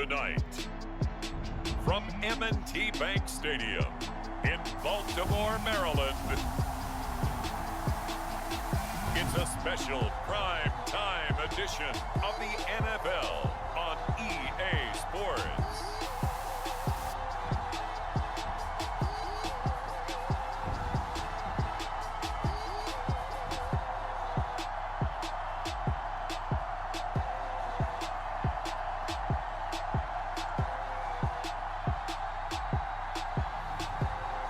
tonight. From M&T Bank Stadium in Baltimore, Maryland, it's a special prime time edition of the NFL on EA Sports.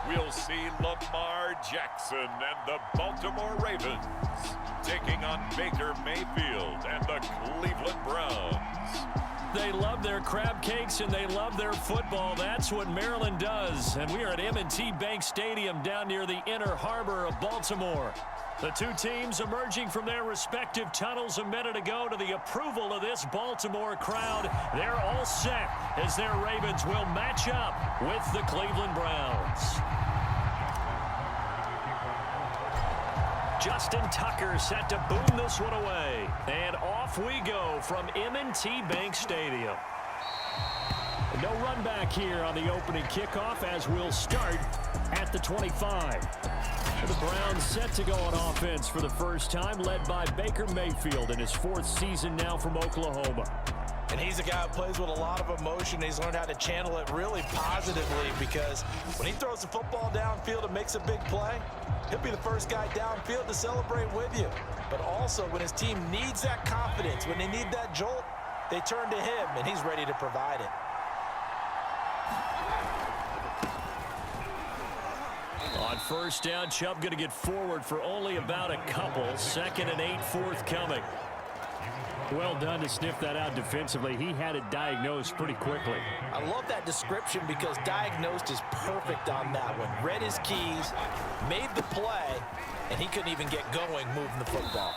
We'll see Lamar Jackson and the Baltimore Ravens taking on Baker Mayfield and the Cleveland Browns. They love their crab cakes and they love their football. That's what Maryland does. And we are at M&T Bank Stadium down near the Inner Harbor of Baltimore. The two teams emerging from their respective tunnels a minute ago to the approval of this Baltimore crowd. They're all set as their Ravens will match up with the Cleveland Browns. Justin Tucker set to boom this one away. And off we go from M&T Bank Stadium. No run back here on the opening kickoff as we'll start at the 25. The Browns set to go on offense for the first time, led by Baker Mayfield in his fourth season now from Oklahoma. And he's a guy who plays with a lot of emotion. He's learned how to channel it really positively because when he throws the football downfield and makes a big play, he'll be the first guy downfield to celebrate with you. But also when his team needs that confidence, when they need that jolt, they turn to him, and he's ready to provide it. On first down, Chubb going to get forward for only about a couple. 2nd and 8 forthcoming. Well done to sniff that out defensively. He had it diagnosed pretty quickly. I love that description because diagnosed is perfect on that one. Read his keys, made the play, and he couldn't even get going moving the football.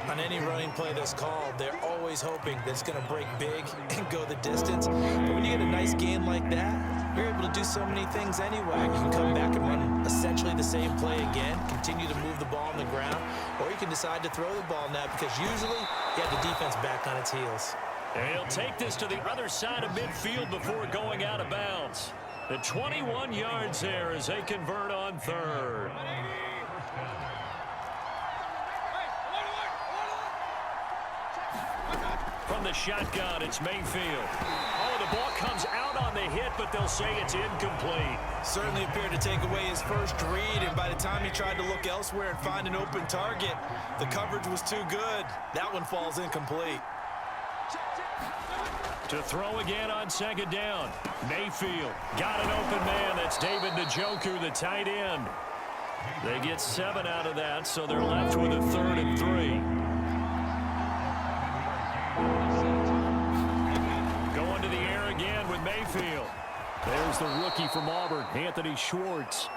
On any running play that's called, they're always hoping that it's going to break big and go the distance. But when you get a nice gain like that, you're able to do so many things anyway. You can come back and run essentially the same play again, continue to move the ball on the ground, or you can decide to throw the ball now because usually you have the defense back on its heels. And he'll take this to the other side of midfield before going out of bounds. The 21 yards there as they convert on third. From the shotgun, it's Mayfield. Oh, the ball comes out on the hit, but they'll say it's incomplete. Certainly appeared to take away his first read, and by the time he tried to look elsewhere and find an open target, the coverage was too good. That one falls incomplete. To throw again on 2nd down. Mayfield got an open man. That's David Njoku, the tight end. They get 7 out of that, so they're left with a 3rd and 3. Going to the air again with Mayfield. There's the rookie from Auburn, Anthony Schwartz.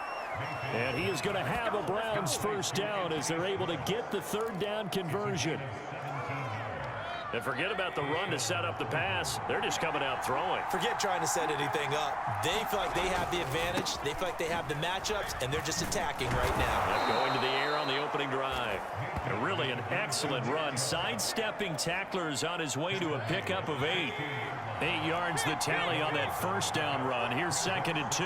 And he is going to have a Browns first down as they're able to get the 3rd down conversion. And forget about the run to set up the pass. They're just coming out throwing. Forget trying to set anything up. They feel like they have the advantage. They feel like they have the matchups, and they're just attacking right now. Going to the air on the opening drive. And really an excellent run. Sidestepping tacklers on his way to a pickup of 8. 8 yards the tally on that first down run. Here's 2nd and 2.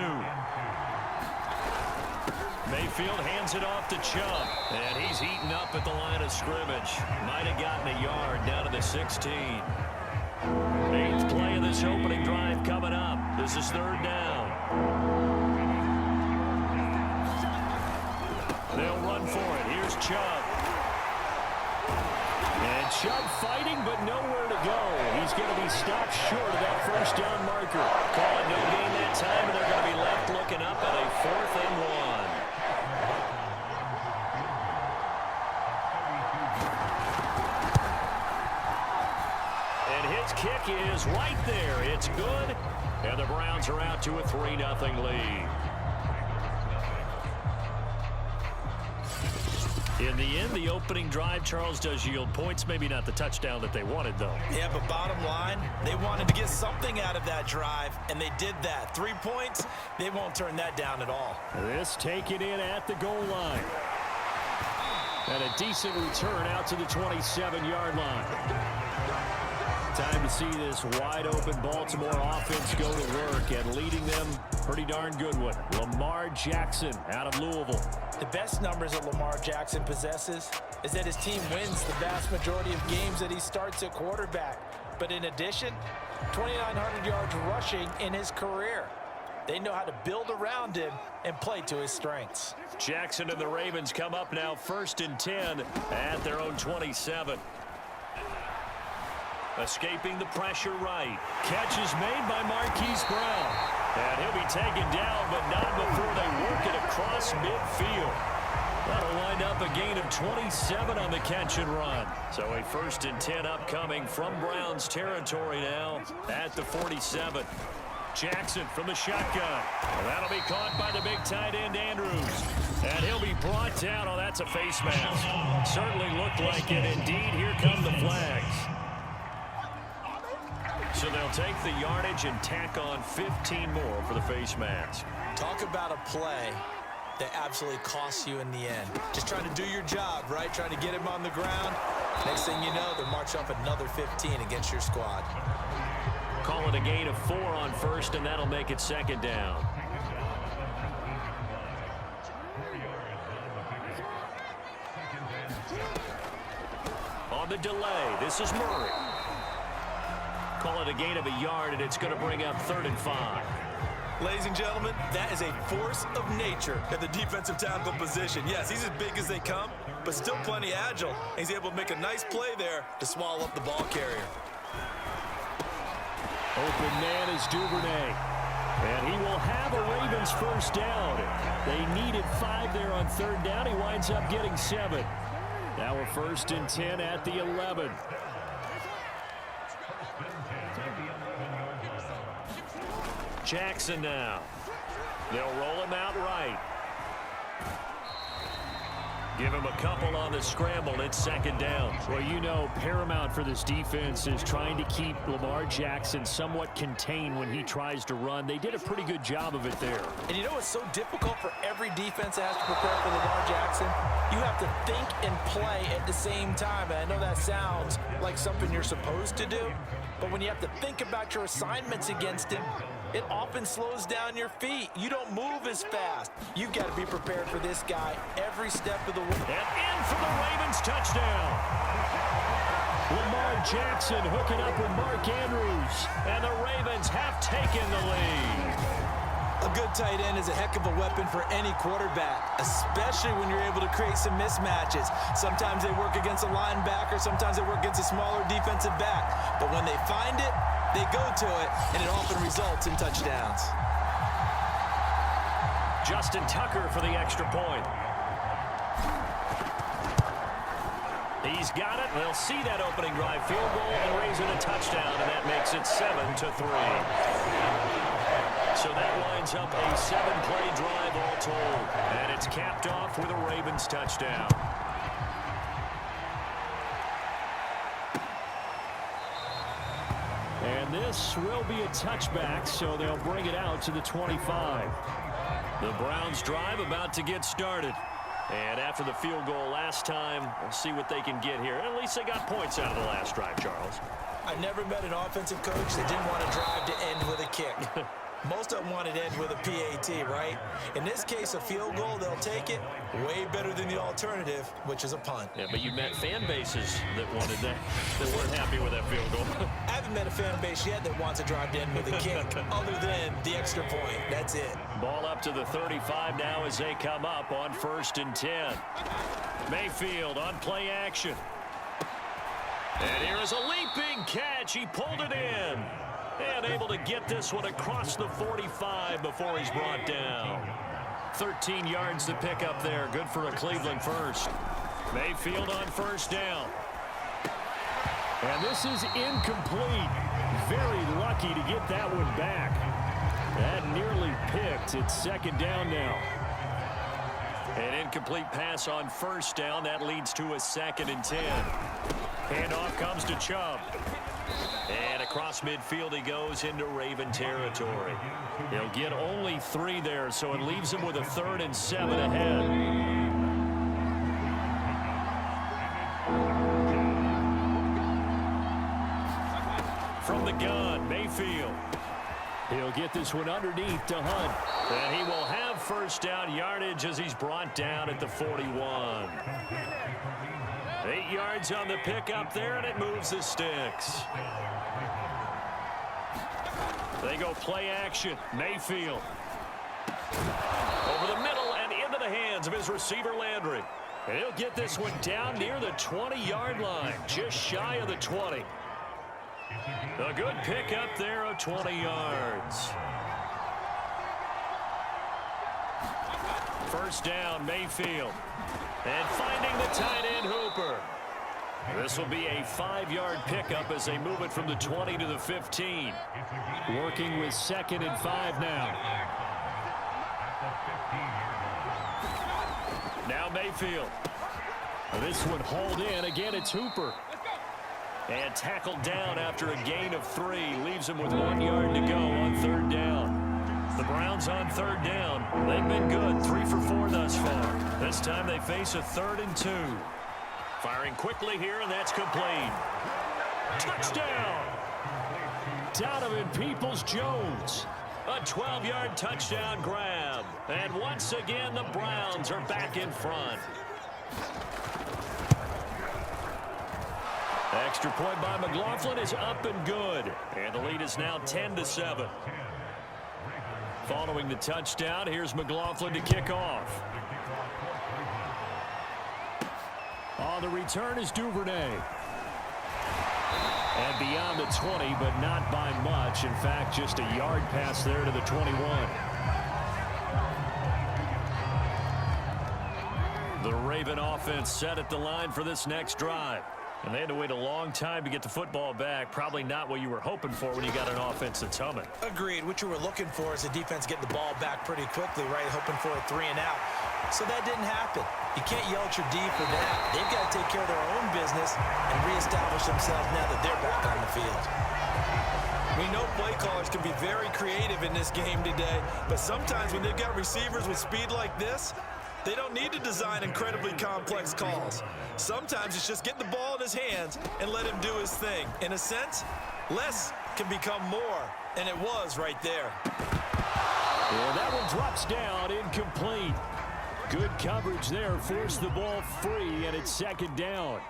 Mayfield hands it off to Chubb, and he's eaten up at the line of scrimmage. Might have gotten a yard down to the 16. 8th play of this opening drive coming up. This is 3rd down. They'll run for it. Here's Chubb. And Chubb fighting, but nowhere to go. He's going to be stopped short of that first down marker. Call it no gain that time, and they're going to be left looking up at a 4th and 1. Kick is right there. It's good. And the Browns are out to a 3-0 lead. In the end, the opening drive, Charles, does yield points. Maybe not the touchdown that they wanted, though. Yeah, but bottom line, they wanted to get something out of that drive, and they did that. 3 points, they won't turn that down at all. This taken in at the goal line. And a decent return out to the 27-yard line. Time to see this wide-open Baltimore offense go to work, and leading them, pretty darn good one. Lamar Jackson out of Louisville. The best numbers that Lamar Jackson possesses is that his team wins the vast majority of games that he starts at quarterback. But in addition, 2,900 yards rushing in his career. They know how to build around him and play to his strengths. Jackson and the Ravens come up now 1st and 10 at their own 27. Escaping the pressure right. Catch is made by Marquise Brown. And he'll be taken down, but not before they work it across midfield. That'll wind up a gain of 27 on the catch and run. So a 1st and 10 upcoming from Browns territory now at the 47. Jackson from the shotgun. Well, that'll be caught by the big tight end, Andrews. And he'll be brought down. Oh, that's a face mask. Certainly looked like it. Indeed, here come the flags. So they'll take the yardage and tack on 15 more for the face mask. Talk about a play that absolutely costs you in the end. Just trying to do your job, right? Trying to get him on the ground. Next thing you know, they'll march up another 15 against your squad. Call it a gain of 4 on 1st, and that'll make it 2nd down. On the delay, this is Murray. Call it a gain of a yard, and it's going to bring up 3rd and 5. Ladies and gentlemen, that is a force of nature at the defensive tackle position. Yes, he's as big as they come, but still plenty agile. He's able to make a nice play there to swallow up the ball carrier. Open man is Duvernay. And he will have a Ravens 1st down. They needed 5 there on 3rd down. He winds up getting 7. Now we're 1st and 10 at the 11. Jackson now. They'll roll him out right. Give him a couple on the scramble. It's 2nd down. Well, you know, paramount for this defense is trying to keep Lamar Jackson somewhat contained when he tries to run. They did a pretty good job of it there. And you know what's so difficult for every defense that has to prepare for Lamar Jackson? You have to think and play at the same time. And I know that sounds like something you're supposed to do, but when you have to think about your assignments against him, it often slows down your feet. You don't move as fast. You've got to be prepared for this guy every step of the way. And in for the Ravens touchdown. Lamar Jackson hooking up with Mark Andrews. And the Ravens have taken the lead. A good tight end is a heck of a weapon for any quarterback, especially when you're able to create some mismatches. Sometimes they work against a linebacker, sometimes they work against a smaller defensive back. But when they find it, they go to it, and it often results in touchdowns. Justin Tucker for the extra point. He's got it. They'll see that opening drive field goal and raise it a touchdown, and that makes it 7-3. So that winds up a 7-play drive all told, and it's capped off with a Ravens touchdown. And this will be a touchback, so they'll bring it out to the 25. The Browns drive about to get started. And after the field goal last time, we'll see what they can get here. At least they got points out of the last drive, Charles. I've never met an offensive coach that didn't want to drive to end with a kick. Most of them want to end with a PAT, right? In this case, a field goal, they'll take it. Way better than the alternative, which is a punt. Yeah, but you met fan bases that wanted that weren't happy with that field goal. I haven't met a fan base yet that wants to drive to end with a kick, other than the extra point. That's it. Ball up to the 35 now as they come up on 1st and 10. Mayfield on play action. And here is a leaping catch. He pulled it in. And able to get this one across the 45 before he's brought down. 13 yards to pick up there. Good for a Cleveland first. Mayfield on 1st down. And this is incomplete. Very lucky to get that one back. That nearly picked. It's 2nd down now. An incomplete pass on 1st down. That leads to a 2nd and 10. Handoff comes to Chubb. And across midfield he goes into Raven territory. He'll get only 3 there, so it leaves him with a 3rd and 7 ahead. from the gun, Mayfield. He'll get this one underneath to Hunt. And he will have first down yardage as he's brought down at the 41. 8 yards on the pickup there, and it moves the sticks. They go play action. Mayfield. Over the middle and into the hands of his receiver, Landry. And he'll get this one down near the 20-yard line, just shy of the 20. A good pickup there of 20 yards. First down, Mayfield. And finding the tight end, Hooper. This will be a 5-yard pickup as they move it from the 20 to the 15. Working with 2nd and 5 now. Now Mayfield. This one hauled in. Again, it's Hooper. And tackled down after a gain of 3. Leaves him with 1 yard to go on 3rd down. The Browns on 3rd down. They've been good. 3 for 4 thus far. This time they face a 3rd and 2. Firing quickly here, and that's complete. Touchdown! Donovan Peoples-Jones. A 12-yard touchdown grab. And once again, the Browns are back in front. Extra point by McLaughlin is up and good. And the lead is now 10-7. Following the touchdown, here's McLaughlin to kick off. On the return is Duvernay. And beyond the 20, but not by much. In fact, just a yard pass there to the 21. The Raven offense set at the line for this next drive. And they had to wait a long time to get the football back. Probably not what you were hoping for when you got an offense that's humming. Agreed. What you were looking for is the defense getting the ball back pretty quickly, right? Hoping for a 3 and out. So that didn't happen. You can't yell at your D for that. They've got to take care of their own business and reestablish themselves now that they're back on the field. We know play callers can be very creative in this game today, but sometimes when they've got receivers with speed like this, they don't need to design incredibly complex calls. Sometimes it's just get the ball in his hands and let him do his thing. In a sense, less can become more, and it was right there. Well, that one drops down, incomplete. Good coverage there, forced the ball free, and it's 2nd down.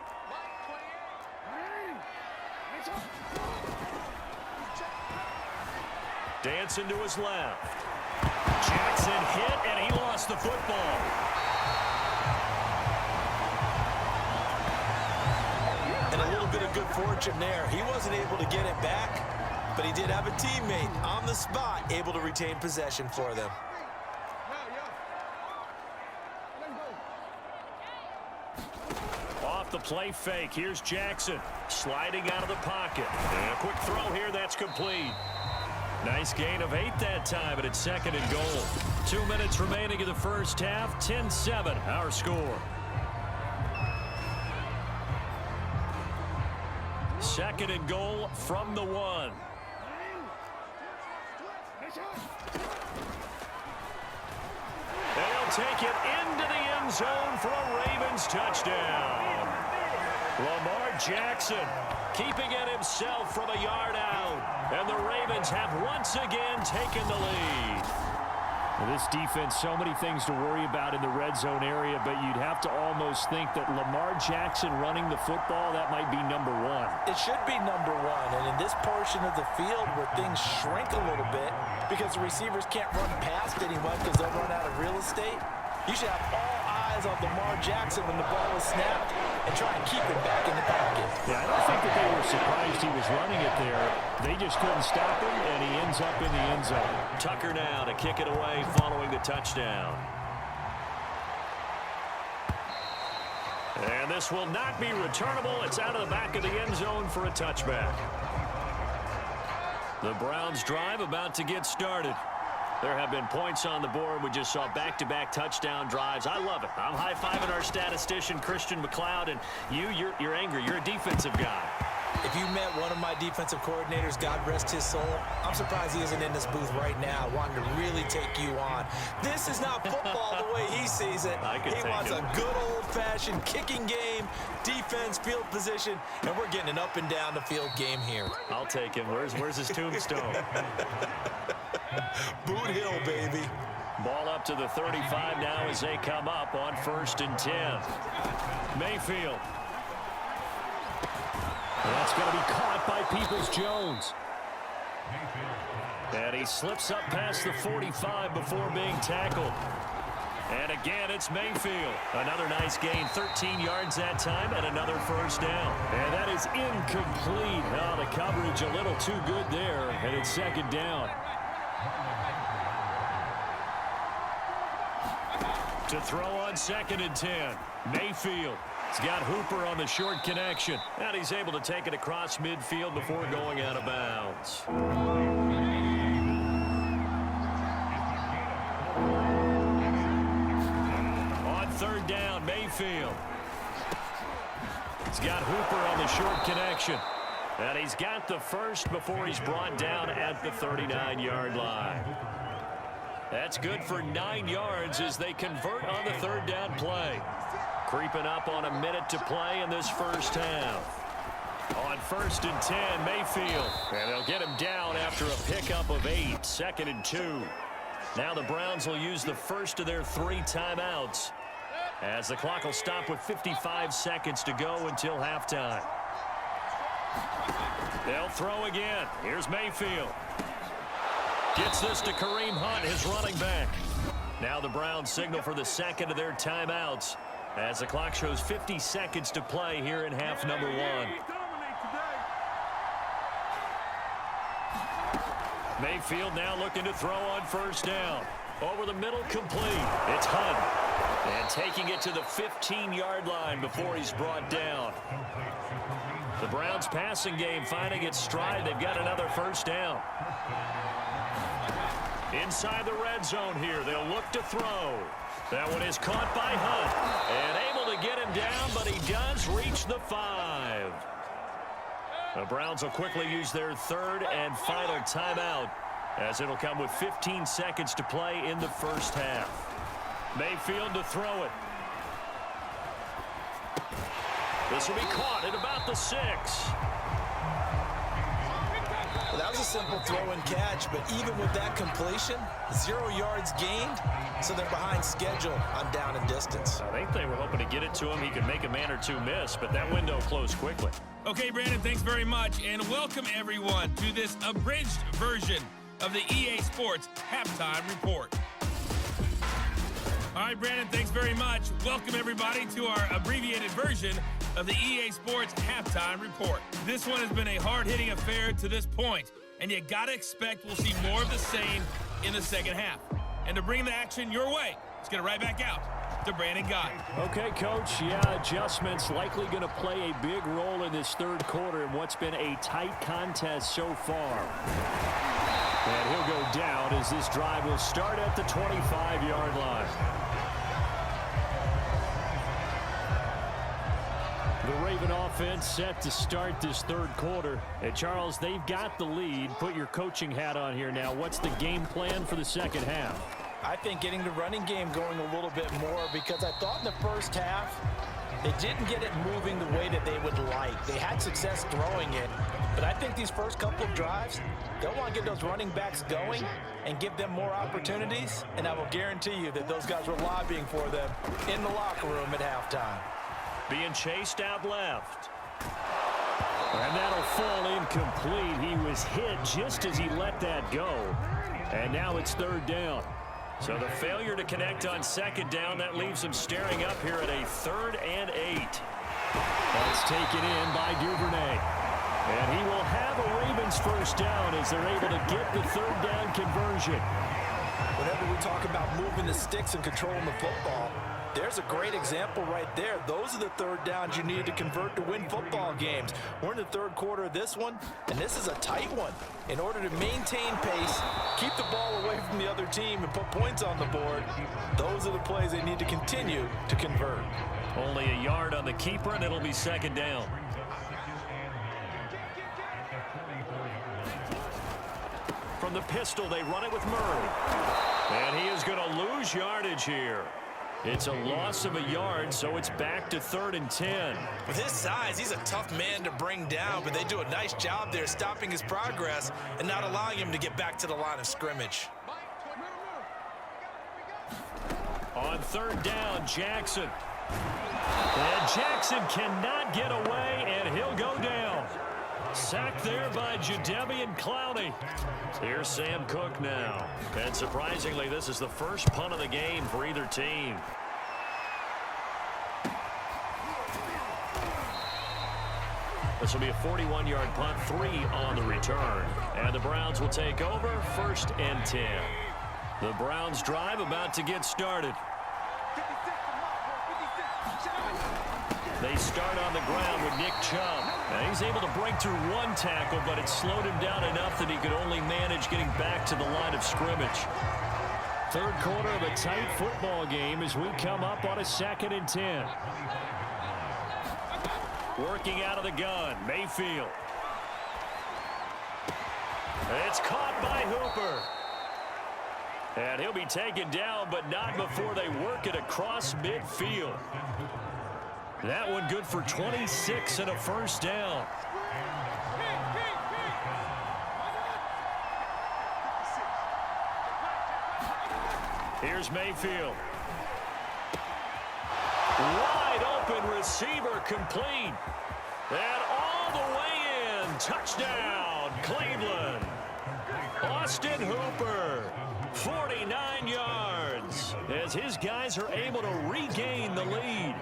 Dancing to his left. Jackson hit, and he lost the football. And a little bit of good fortune there. He wasn't able to get it back, but he did have a teammate on the spot able to retain possession for them. Off the play fake, here's Jackson. Sliding out of the pocket. And a quick throw here, that's complete. Nice gain of 8 that time, but it's 2nd and goal. 2 minutes remaining in the first half. 10-7, our score. 2nd and goal from the 1. They'll take it into the end zone for a Ravens touchdown. Lamar Jackson keeping it himself from a yard out. And the Ravens have once again taken the lead. Well, this defense, so many things to worry about in the red zone area, but you'd have to almost think that Lamar Jackson running the football, that might be number 1. It should be number 1, and in this portion of the field where things shrink a little bit because the receivers can't run past anyone because they'll run out of real estate, you should have all eyes on Lamar Jackson when the ball is snapped and try and keep him back in the pocket. Yeah, I don't think that they were surprised he was running it there. They just couldn't stop him, and he ends up in the end zone. Tucker now to kick it away following the touchdown. And this will not be returnable. It's out of the back of the end zone for a touchback. The Browns drive about to get started. There have been points on the board. We just saw back-to-back touchdown drives. I love it. I'm high-fiving our statistician, Christian McLeod, and you're angry. You're a defensive guy. If you met one of my defensive coordinators, God rest his soul, I'm surprised he isn't in this booth right now wanting to really take you on. This is not football the way he sees it. He wants a good old-fashioned kicking game, defense, field position, and we're getting an up and down the field game here. I'll take him. Where's his tombstone? Boot Hill, baby. Ball up to the 35 now as they come up on 1st and 10. Mayfield. That's going to be caught by Peoples-Jones. And he slips up past the 45 before being tackled. And again, it's Mayfield. Another nice gain, 13 yards that time, and another 1st down. And that is incomplete. Oh, the coverage a little too good there, and it's 2nd down. To throw on 2nd and 10. Mayfield. He's got Hooper on the short connection. And he's able to take it across midfield before going out of bounds. On 3rd down, Mayfield. He's got Hooper on the short connection. And he's got the first before he's brought down at the 39-yard line. That's good for 9 yards as they convert on the 3rd down play. Creeping up on a minute to play in this 1st half. On 1st and 10, Mayfield. And they'll get him down after a pickup of 8. 2nd and 2. Now the Browns will use the first of their 3 timeouts as the clock will stop with 55 seconds to go until halftime. They'll throw again. Here's Mayfield. Gets this to Kareem Hunt, his running back. Now the Browns signal for the 2nd of their timeouts as the clock shows 50 seconds to play here in half number 1. Mayfield now looking to throw on 1st down. Over the middle, complete. It's Hunt. And taking it to the 15-yard line before he's brought down. The Browns passing game finding its stride. They've got another 1st down. Inside the red zone here, they'll look to throw. That one is caught by Hunt. And able to get him down, but he does reach the 5. The Browns will quickly use their 3rd and final timeout as it'll come with 15 seconds to play in the 1st half. Mayfield to throw it. This will be caught at about the 6. Well, that was a simple throw and catch, but even with that completion, 0 yards gained, so they're behind schedule on down and distance. I think they were hoping to get it to him. He could make a man or two miss, but that window closed quickly. Okay, Brandon, thanks very much, and welcome everyone to this abridged version of the EA Sports Halftime Report. All right, Brandon, thanks very much. Welcome everybody to our abbreviated version of the EA Sports Halftime Report. This one has been a hard-hitting affair to this point, and you gotta expect we'll see more of the same in the 2nd half. And to bring the action your way, let's get it right back out to Brandon Gott. Okay, Coach, adjustments likely going to play a big role in this 3rd quarter in what's been a tight contest so far. And he'll go down as this drive will start at the 25-yard line. The Raven offense set to start this 3rd quarter. And Charles, they've got the lead. Put your coaching hat on here now. What's the game plan for the 2nd half? I think getting the running game going a little bit more, because I thought in the 1st half they didn't get it moving the way that they would like. They had success throwing it, but I think these first couple of drives, they'll want to get those running backs going and give them more opportunities, and I will guarantee you that those guys were lobbying for them in the locker room at halftime. Being chased out left. And that'll fall incomplete. He was hit just as he let that go. And now it's 3rd down. So the failure to connect on 2nd down, that leaves him staring up here at a 3rd and 8. That's taken in by Duvernay. And he will have a Ravens 1st down as they're able to get the 3rd down conversion. Whenever we talk about moving the sticks and controlling the football, there's a great example right there. Those are the 3rd downs you need to convert to win football games. We're in the 3rd quarter of this one, and this is a tight one. In order to maintain pace, keep the ball away from the other team, and put points on the board, those are the plays they need to continue to convert. Only a yard on the keeper, and it'll be 2nd down. from the pistol. They run it with Murray. And he is going to lose yardage here. It's a loss of a yard, so it's back to 3rd and 10. With his size, he's a tough man to bring down, but they do a nice job there stopping his progress and not allowing him to get back to the line of scrimmage. On 3rd down, Jackson. And Jackson cannot get away, and he'll go down. Sacked there by Jadeveon Clowney. Here's Sam Cook now. And surprisingly, this is the first punt of the game for either team. This will be a 41-yard punt, 3 on the return. And the Browns will take over, 1st and 10. The Browns drive about to get started. They start on the ground with Nick Chubb. Now he's able to break through 1 tackle, but it slowed him down enough that he could only manage getting back to the line of scrimmage. 3rd quarter of a tight football game as we come up on a 2nd and 10. Working out of the gun, Mayfield. It's caught by Hooper. And he'll be taken down, but not before they work it across midfield. That one good for 26 and a 1st down. Here's Mayfield. Wide open receiver complete. And all the way in. Touchdown, Cleveland. Austin Hooper, 49 yards, as his guys are able to regain the lead.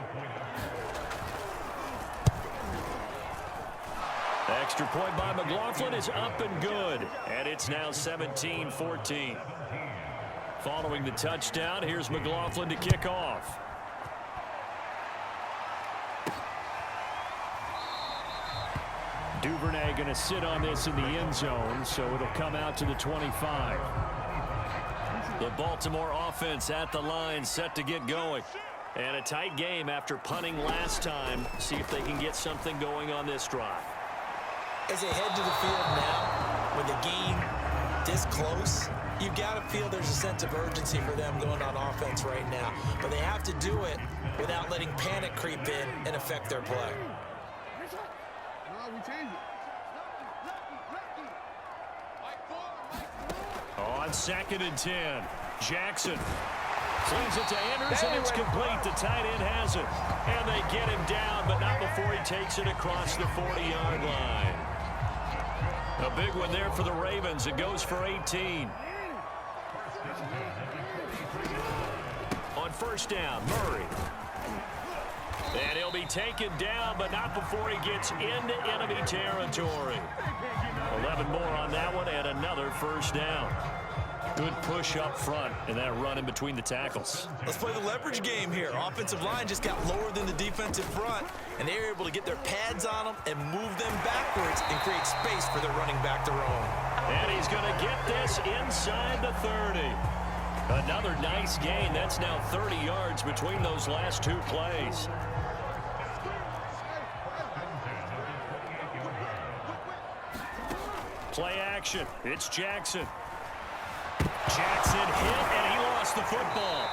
Extra point by McLaughlin is up and good, and it's now 17-14. Following the touchdown, here's McLaughlin to kick off. Duvernay going to sit on this in the end zone, so it'll come out to the 25. The Baltimore offense at the line, set to get going. And a tight game after punting last time. See if they can get something going on this drive. As they head to the field now, with the game this close, you've got to feel there's a sense of urgency for them going on offense right now. But they have to do it without letting panic creep in and affect their play. On 2nd and 10, Jackson slings it to Anders, and it's complete. The tight end has it. And they get him down, but not before he takes it across the 40-yard line. A big one there for the Ravens. It goes for 18. On 1st down, Murray. And he'll be taken down, but not before he gets into enemy territory. 11 more on that one, and another 1st down. Good push up front, and that run in between the tackles. Let's play the leverage game here. Offensive line just got lower than the defensive front, and they were able to get their pads on them and move them backwards and create space for their running back to roam. And he's going to get this inside the 30. Another nice gain. That's now 30 yards between those last 2 plays. Play action. It's Jackson. Jackson hit, and he lost the football.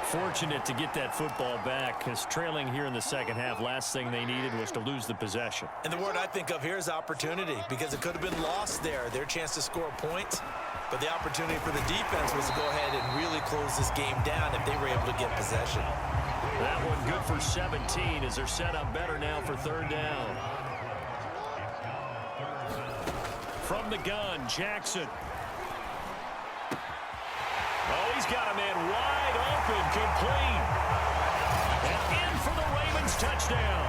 Fortunate to get that football back, because trailing here in the 2nd half, last thing they needed was to lose the possession. And the word I think of here is opportunity, because it could have been lost there, their chance to score points. But the opportunity for the defense was to go ahead and really close this game down if they were able to get possession. That one good for 17 as they're set up better now for 3rd down. From the gun, Jackson. Oh, he's got a man wide open, complete. And in for the Ravens touchdown.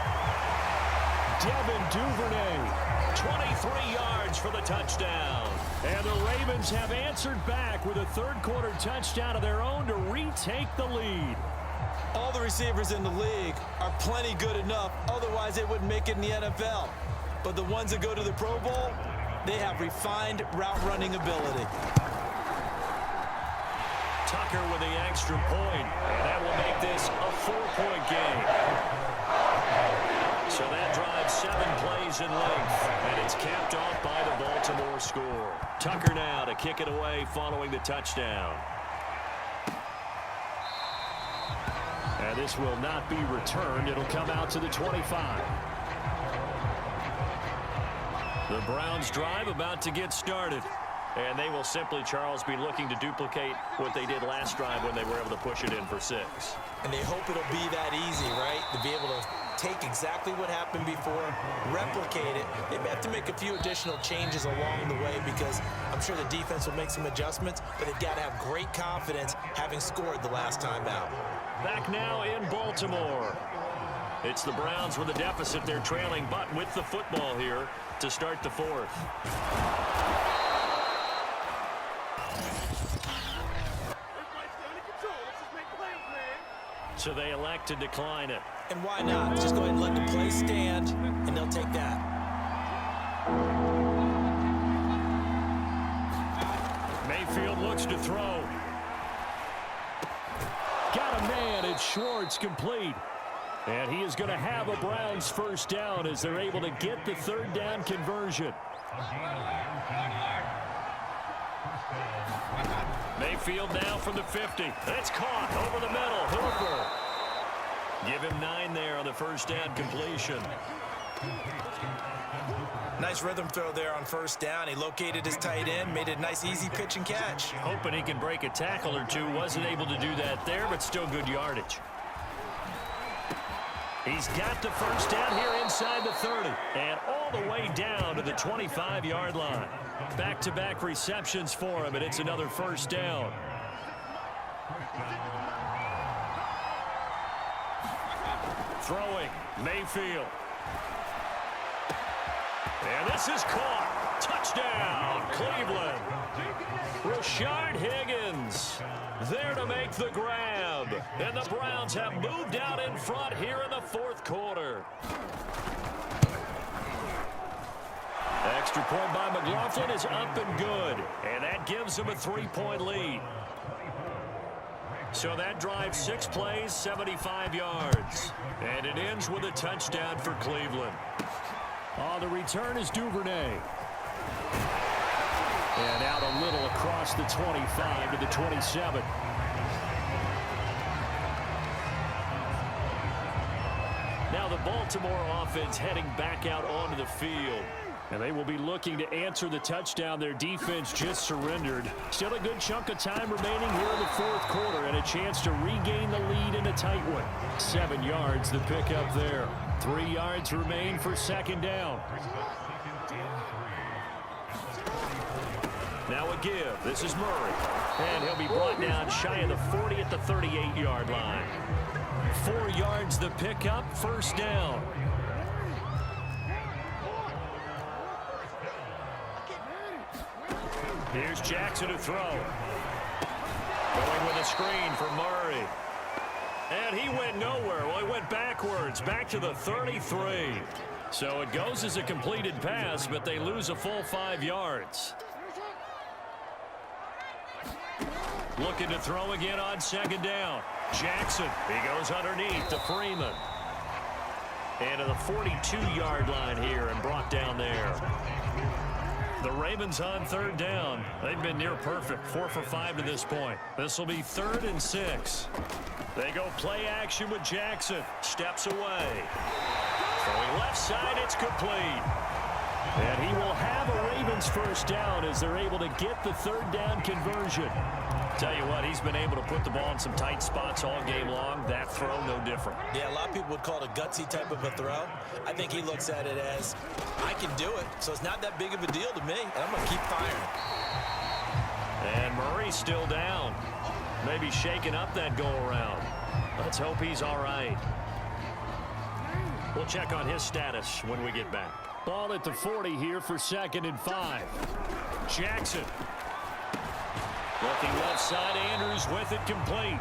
Devin Duvernay, 23 yards for the touchdown. And the Ravens have answered back with a 3rd quarter touchdown of their own to retake the lead. All the receivers in the league are plenty good enough, otherwise they wouldn't make it in the NFL. But the ones that go to the Pro Bowl, they have refined route running ability. Tucker with the extra point, and that will make this a 4-point game. So that drive 7 plays in length, and it's capped off by the Baltimore score. Tucker now to kick it away following the touchdown. And this will not be returned. It'll come out to the 25. The Browns drive about to get started. And they will simply, Charles, be looking to duplicate what they did last drive when they were able to push it in for 6. And they hope it'll be that easy, right? To be able to take exactly what happened before, replicate it. They may have to make a few additional changes along the way because I'm sure the defense will make some adjustments, but they've got to have great confidence having scored the last time out. Back now in Baltimore. It's the Browns with a deficit. They're trailing, but with the football here to start the 4th. So they elect to decline it. And why not? Just go ahead and let the play stand, and they'll take that. Mayfield looks to throw. Got a man. It's Schwartz, complete. And he is going to have a Browns first down as they're able to get the 3rd down conversion. Mayfield now from the 50. It's caught over the middle. Hooper. Give him 9 there on the first down completion. Nice rhythm throw there on first down. He located his tight end, made a nice easy pitch and catch. Hoping he can break a tackle or two. Wasn't able to do that there, but still good yardage. He's got the first down here inside the 30 and all the way down to the 25-yard line. Back-to-back receptions for him, and it's another first down. Throwing, Mayfield. And this is caught. Touchdown, Cleveland. Rashard Higgins there to make the grab. And the Browns have moved out in front here in the 4th quarter. Extra point by McLaughlin is up and good. And that gives them a 3-point lead. So that drives 6 plays, 75 yards. And it ends with a touchdown for Cleveland. On the return is Duvernay. And out a little across the 25 to the 27. Now the Baltimore offense heading back out onto the field. And they will be looking to answer the touchdown their defense just surrendered. Still a good chunk of time remaining here in the 4th quarter and a chance to regain the lead in a tight one. 7 yards the pickup there. 3 yards remain for 2nd down. Now a give. This is Murray. And he'll be brought down shy of the 40 at the 38-yard line. 4 yards the pickup, first down. Here's Jackson to throw. Going with a screen for Murray. And he went nowhere. Well, he went backwards, back to the 33. So it goes as a completed pass, but they lose a full 5 yards. Looking to throw again on 2nd down. Jackson, he goes underneath to Freeman. And to the 42-yard line here and brought down there. The Ravens on 3rd down. They've been near perfect, 4 for 5 to this point. This will be 3rd and 6. They go play action with Jackson. Steps away. Throwing left side, it's complete. And he will have a Ravens first down as they're able to get the 3rd down conversion. Tell you what, he's been able to put the ball in some tight spots all game long. That throw, no different. Yeah, a lot of people would call it a gutsy type of a throw. I think he looks at it as, I can do it, so it's not that big of a deal to me, and I'm going to keep firing. And Murray's still down. Maybe shaking up that go-around. Let's hope he's all right. We'll check on his status when we get back. Ball at the 40 here for 2nd and 5. Jackson. Looking left side, Andrews with it complete.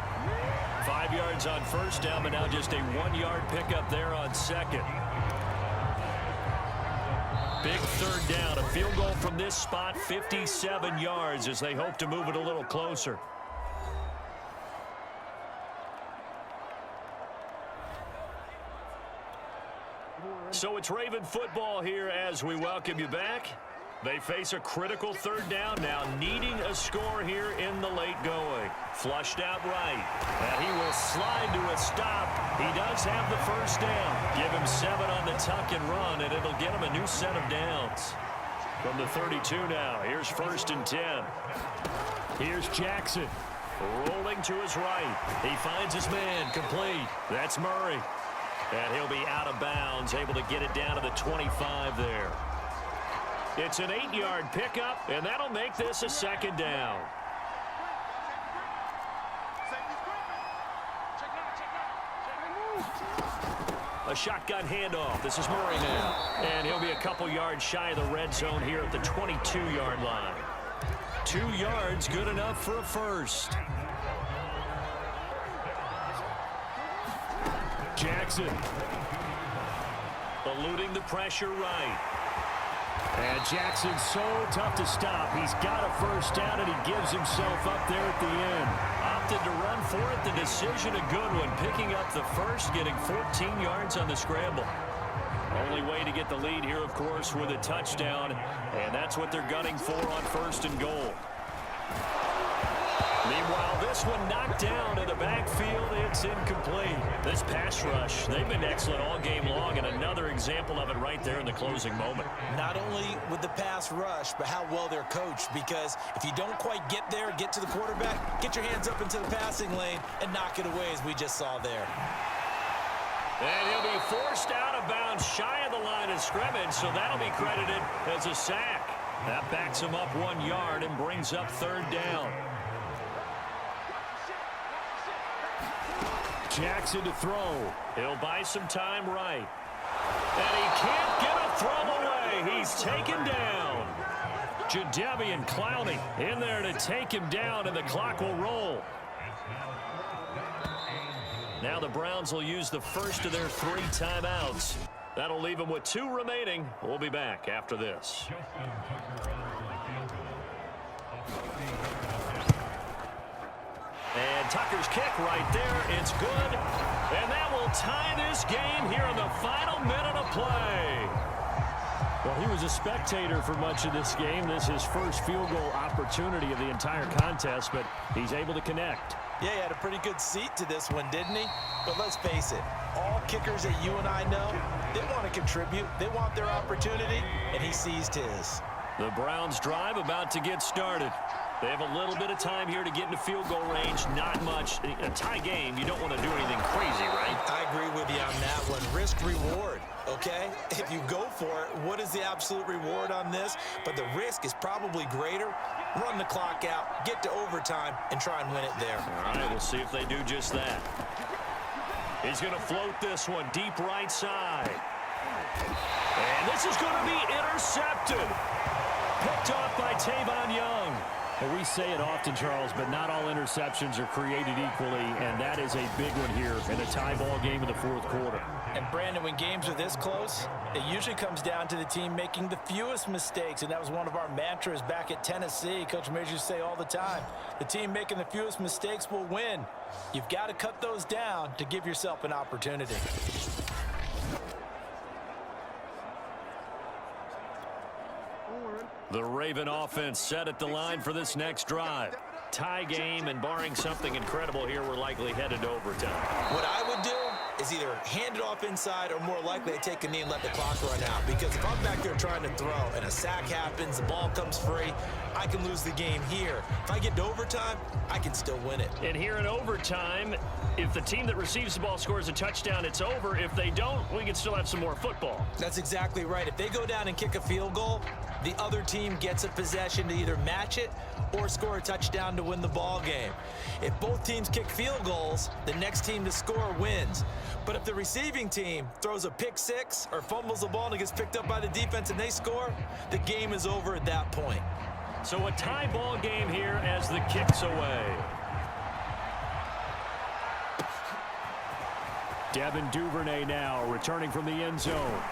5 yards on first down, but now just a 1-yard pickup there on 2nd. Big 3rd down, a field goal from this spot, 57 yards as they hope to move it a little closer. So it's Raven football here as we welcome you back. They face a critical third down now, needing a score here in the late going. Flushed out right, and he will slide to a stop. He does have the first down. Give him 7 on the tuck and run, and it'll get him a new set of downs. From the 32 now, here's 1st and 10. Here's Jackson. Rolling to his right. He finds his man, complete. That's Murray. And he'll be out of bounds, able to get it down to the 25 there. It's an 8-yard pickup, and that'll make this a 2nd down. A shotgun handoff. This is Murray now. And he'll be a couple yards shy of the red zone here at the 22-yard line. 2 yards, good enough for a first. Jackson. Eluding the pressure right. And Jackson's so tough to stop. He's got a first down, and he gives himself up there at the end. Opted to run for it. The decision a good one. Picking up the first, getting 14 yards on the scramble. Only way to get the lead here, of course, with a touchdown. And that's what they're gunning for on 1st and goal. Meanwhile, this one knocked down in the backfield. It's incomplete. This pass rush, they've been excellent all game long, and another example of it right there in the closing moment. Not only with the pass rush, but how well they're coached, because if you don't quite get there, get to the quarterback, get your hands up into the passing lane and knock it away, as we just saw there. And he'll be forced out of bounds shy of the line of scrimmage, so that'll be credited as a sack. That backs him up 1 yard and brings up 3rd down. Jackson to throw. He'll buy some time right. And he can't get a throw away. He's taken down. Jadeveon Clowney in there to take him down, and the clock will roll. Now the Browns will use the first of their 3 timeouts. That'll leave them with 2 remaining. We'll be back after this. And Tucker's kick right there. It's good. And that will tie this game here in the final minute of play. Well, he was a spectator for much of this game. This is his first field goal opportunity of the entire contest, but he's able to connect. Yeah, he had a pretty good seat to this one, didn't he? But let's face it, all kickers that you and I know, they want to contribute. They want their opportunity, and he seized his. The Browns drive about to get started. They have a little bit of time here to get into field goal range. Not much. A tie game, you don't want to do anything crazy, right? I agree with you on that one. Risk-reward, okay? If you go for it, what is the absolute reward on this? But the risk is probably greater. Run the clock out, get to overtime, and try and win it there. All right, we'll see if they do just that. He's going to float this one deep right side. And this is going to be intercepted. Picked off by Tavon Young. Well, we say it often, Charles, but not all interceptions are created equally, and that is a big one here in a tie ball game in the 4th quarter. And, Brandon, when games are this close, it usually comes down to the team making the fewest mistakes, and that was one of our mantras back at Tennessee. Coach Mears used to say all the time, the team making the fewest mistakes will win. You've got to cut those down to give yourself an opportunity. The Raven offense set at the line for this next drive. Tie game, and barring something incredible here, we're likely headed to overtime. What I would do is either hand it off inside or more likely to take a knee and let the clock run out. Because if I'm back there trying to throw and a sack happens, the ball comes free, I can lose the game here. If I get to overtime, I can still win it. And here in overtime, if the team that receives the ball scores a touchdown, it's over. If they don't, we can still have some more football. That's exactly right. If they go down and kick a field goal, the other team gets a possession to either match it or score a touchdown to win the ball game. If both teams kick field goals, the next team to score wins. But if the receiving team throws a pick six or fumbles the ball and it gets picked up by the defense and they score, the game is over at that point. So a tie ball game here as the kick's away. Devin Duvernay now returning from the end zone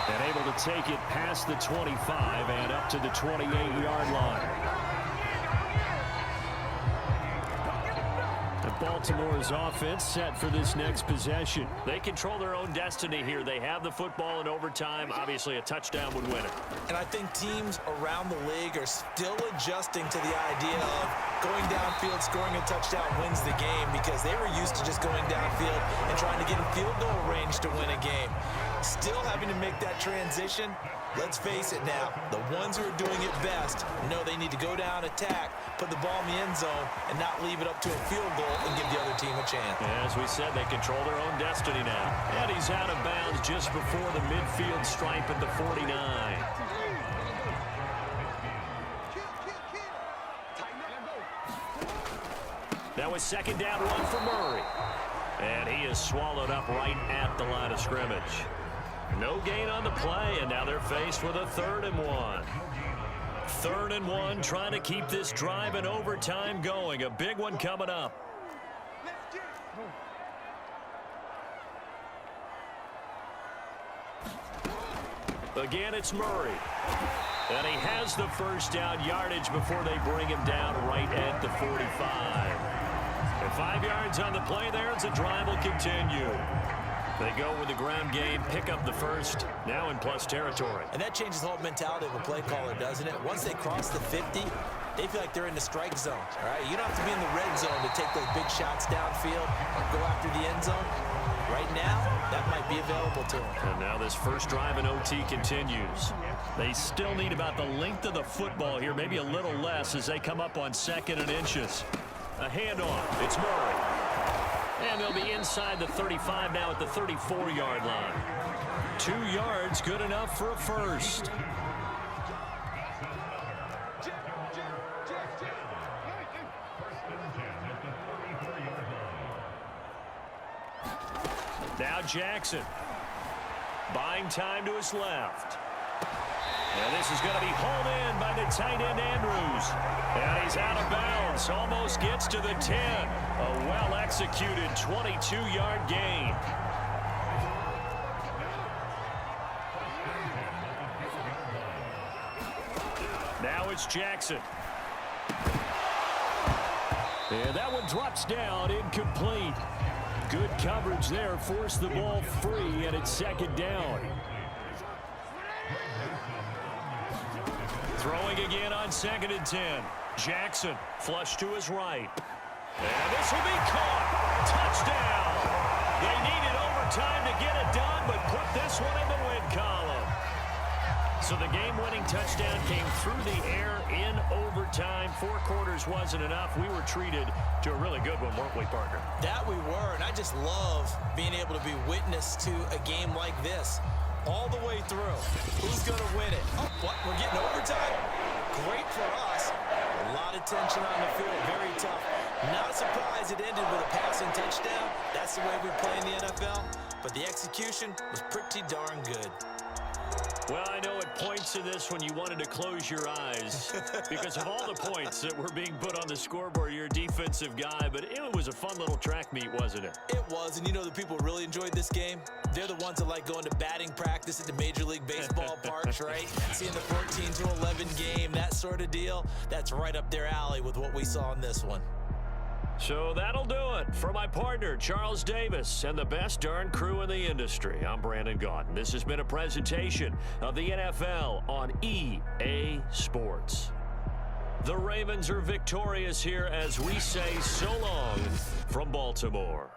and able to take it past the 25 and up to the 28-yard line. The ball Baltimore's offense set for this next possession. They control their own destiny here. They have the football in overtime. Obviously, a touchdown would win it. And I think teams around the league are still adjusting to the idea of going downfield, scoring a touchdown wins the game, because they were used to just going downfield and trying to get in field goal range to win a game. Still having to make that transition. Let's face it now, the ones who are doing it best know they need to go down, attack, put the ball in the end zone, and not leave it up to a field goal and give the other team a chance. As we said, they control their own destiny now. And he's out of bounds just before the midfield stripe at the 49. That was second down, one for Murray. And he is swallowed up right at the line of scrimmage. No gain on the play, and now they're faced with a 3rd and 1. 3rd and 1, trying to keep this drive in overtime going. A big one coming up. Again, it's Murray. And he has the first down yardage before they bring him down right at the 45. And 5 yards on the play there as the drive will continue. They go with the ground game, pick up the first, now in plus territory. And that changes the whole mentality of a play caller, doesn't it? Once they cross the 50, they feel like they're in the strike zone, all right? You don't have to be in the red zone to take those big shots downfield or go after the end zone. Right now, that might be available to them. And now this first drive in OT continues. They still need about the length of the football here, maybe a little less as they come up on 2nd and inches. A handoff, it's Murray. And they'll be inside the 35 now at the 34-yard line. 2 yards, good enough for a first. Now Jackson. Buying time to his left. And this is going to be hauled in by the tight end Andrews. And he's out of bounds. Almost gets to the 10. A well-executed 22-yard gain. Now it's Jackson. And that one drops down, incomplete. Good coverage there, forced the ball free, and it's 2nd down. Throwing again on 2nd and 10. Jackson, flush to his right. And this will be caught. Touchdown. They needed overtime to get it done, but put this one in the win column. So the game-winning touchdown came through the air in overtime. 4 quarters wasn't enough. We were treated to a really good one, weren't we, partner? That we were, and I just love being able to be witness to a game like this. All the way through. Who's going to win it? Oh, what? We're getting overtime? Great for us. A lot of tension on the field. Very tough. Not a surprise it ended with a passing touchdown. That's the way we play in the NFL. But the execution was pretty darn good. Well, I know at points in this when you wanted to close your eyes because of all the points that were being put on the scoreboard. You're a defensive guy, but it was a fun little track meet, wasn't it? It was, and you know the people who really enjoyed this game? They're the ones that like going to batting practice at the Major League Baseball parks, right? Seeing the 14-11 game, that sort of deal. That's right up their alley with what we saw in this one. So that'll do it for my partner, Charles Davis, and the best darn crew in the industry. I'm Brandon Gaudin. This has been a presentation of the NFL on EA Sports. The Ravens are victorious here as we say so long from Baltimore.